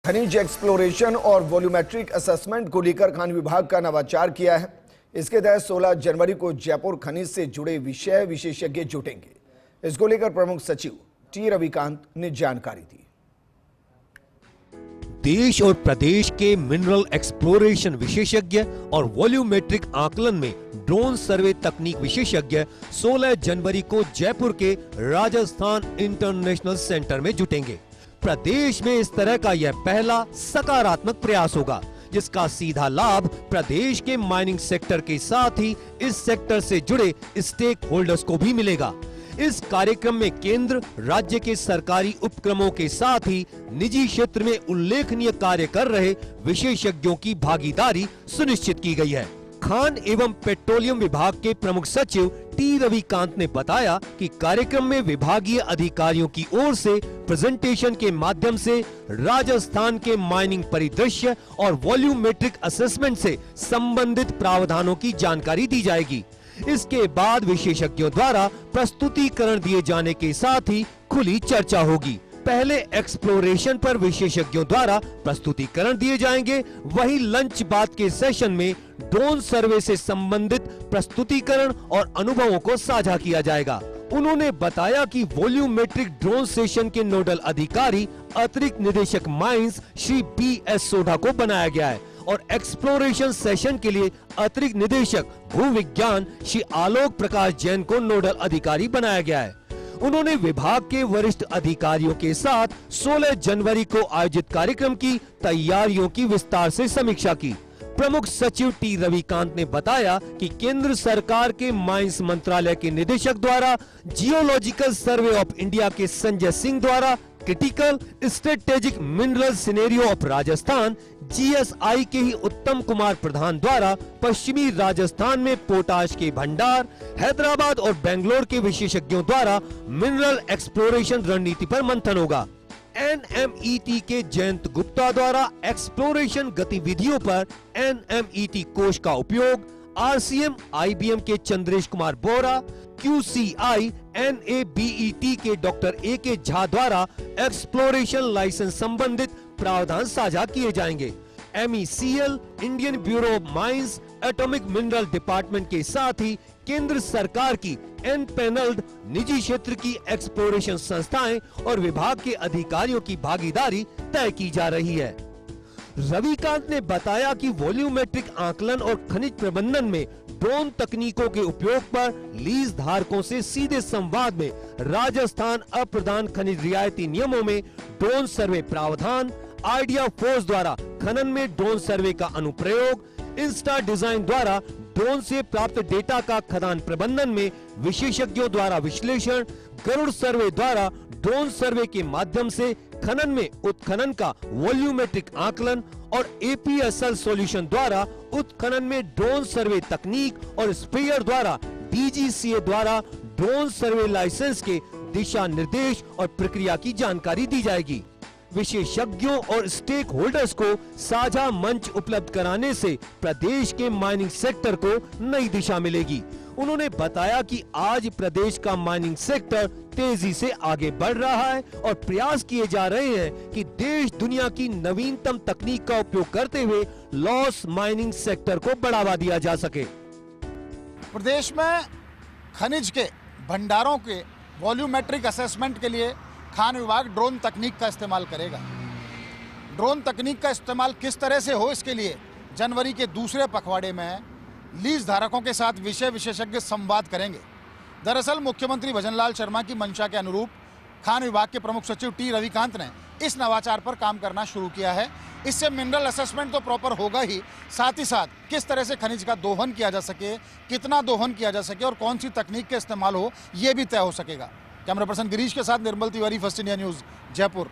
खनिज एक्सप्लोरेशन और volumetric assessment को लेकर खान विभाग का नवाचार किया है। इसके तहत 16 जनवरी को जयपुर खनिज से जुड़े विषय विशेषज्ञ जुटेंगे। इसको लेकर प्रमुख सचिव टी रविकांत ने जानकारी दी। देश और प्रदेश के मिनरल एक्सप्लोरेशन विशेषज्ञ और वॉल्यूमेट्रिक आकलन में ड्रोन सर्वे तकनीक विशेषज्ञ 16 जनवरी को जयपुर के राजस्थान इंटरनेशनल सेंटर में जुटेंगे। प्रदेश में इस तरह का यह पहला सकारात्मक प्रयास होगा, जिसका सीधा लाभ प्रदेश के माइनिंग सेक्टर के साथ ही इस सेक्टर से जुड़े स्टेक होल्डर्स को भी मिलेगा। इस कार्यक्रम में केंद्र राज्य के सरकारी उपक्रमों के साथ ही निजी क्षेत्र में उल्लेखनीय कार्य कर रहे विशेषज्ञों की भागीदारी सुनिश्चित की गई है। खान एवं पेट्रोलियम विभाग के प्रमुख सचिव टी रविकांत ने बताया कि कार्यक्रम में विभागीय अधिकारियों की ओर से प्रेजेंटेशन के माध्यम से राजस्थान के माइनिंग परिदृश्य और वॉल्यूमेट्रिक असेसमेंट से संबंधित प्रावधानों की जानकारी दी जाएगी। इसके बाद विशेषज्ञों द्वारा प्रस्तुतिकरण दिए जाने के साथ ही खुली चर्चा होगी। पहले एक्सप्लोरेशन पर विशेषज्ञों द्वारा प्रस्तुतिकरण दिए जाएंगे, वहीं लंच बाद के सेशन में ड्रोन सर्वे से संबंधित प्रस्तुतिकरण और अनुभवों को साझा किया जाएगा। उन्होंने बताया कि वॉल्यूमेट्रिक ड्रोन सेशन के नोडल अधिकारी अतिरिक्त निदेशक माइंस श्री BS सोढ़ा को बनाया गया है और एक्सप्लोरेशन सेशन के लिए अतिरिक्त निदेशक भू विज्ञान श्री आलोक प्रकाश जैन को नोडल अधिकारी बनाया गया है। उन्होंने विभाग के वरिष्ठ अधिकारियों के साथ 16 जनवरी को आयोजित कार्यक्रम की तैयारियों की विस्तार से समीक्षा की। प्रमुख सचिव टी रविकांत ने बताया कि केंद्र सरकार के माइंस मंत्रालय के निदेशक द्वारा जियोलॉजिकल सर्वे ऑफ इंडिया के संजय सिंह द्वारा critical strategic mineral scenario of Rajasthan GSI के ही उत्तम कुमार प्रधान द्वारा पश्चिमी राजस्थान में पोटाश के भंडार, हैदराबाद और बेंगलोर के विशेषज्ञों द्वारा मिनरल एक्सप्लोरेशन रणनीति पर मंथन होगा। NMET के जयंत गुप्ता द्वारा एक्सप्लोरेशन गतिविधियों पर NMET कोष का उपयोग, RCM IBM के चंद्रेश कुमार बोरा, QCI NABET के डॉक्टर AK झा द्वारा एक्सप्लोरेशन लाइसेंस संबंधित प्रावधान साझा किए जाएंगे। MECL Indian bureau of mines, atomic mineral department के साथ ही केंद्र सरकार की एनपैनल्ड निजी क्षेत्र की एक्सप्लोरेशन संस्थाएं और विभाग के अधिकारियों की भागीदारी तय की जा रही है। रविकांत ने बताया कि वॉल्यूमेट्रिक आकलन और खनिज प्रबंधन में ड्रोन तकनीकों के उपयोग पर लीज धारकों से सीधे संवाद में राजस्थान अप्रधान खनिज रियायती नियमों में ड्रोन सर्वे प्रावधान, आइडिया फोर्स द्वारा खनन में ड्रोन सर्वे का अनुप्रयोग, इंस्टा डिजाइन द्वारा ड्रोन से प्राप्त डेटा का खदान प्रबंधन में विशेषज्ञों द्वारा विश्लेषण, गरुड़ सर्वे द्वारा ड्रोन सर्वे के माध्यम से खनन में उत्खनन का वॉल्यूमेट्रिक आकलन और APSL सॉल्यूशन द्वारा उत्खनन में ड्रोन सर्वे तकनीक और स्प्रेयर द्वारा DGCA द्वारा ड्रोन सर्वे लाइसेंस के दिशा निर्देश और प्रक्रिया की जानकारी दी जाएगी। विशेषज्ञों और स्टेक होल्डर्स को साझा मंच उपलब्ध कराने से प्रदेश के माइनिंग सेक्टर को नई दिशा मिलेगी। उन्होंने बताया कि आज प्रदेश का माइनिंग सेक्टर तेजी से आगे बढ़ रहा है और प्रयास किए जा रहे हैं कि देश दुनिया की नवीनतम तकनीक का उपयोग करते हुए लॉस माइनिंग सेक्टर को बढ़ावा दिया जा सके। प्रदेश में खनिज के भंडारों के वॉल्यूमेट्रिक असेसमेंट के लिए खान विभाग ड्रोन तकनीक का इस्तेमाल करेगा। ड्रोन तकनीक का इस्तेमाल किस तरह से हो, इसके लिए जनवरी के दूसरे पखवाड़े में लीज धारकों के साथ विषय विशेषज्ञ संवाद करेंगे। दरअसल मुख्यमंत्री भजनलाल शर्मा की मंशा के अनुरूप खान विभाग के प्रमुख सचिव टी रविकांत ने इस नवाचार पर काम करना शुरू किया है। इससे मिनरल असेसमेंट तो प्रॉपर होगा ही, साथ ही साथ किस तरह से खनिज का दोहन किया जा सके, कितना दोहन किया जा सके और कौन सी तकनीक का इस्तेमाल हो, ये भी तय हो सकेगा। कैमरा पर्सन गिरीश के साथ Nirmal Tiwari, first India news, Jaipur.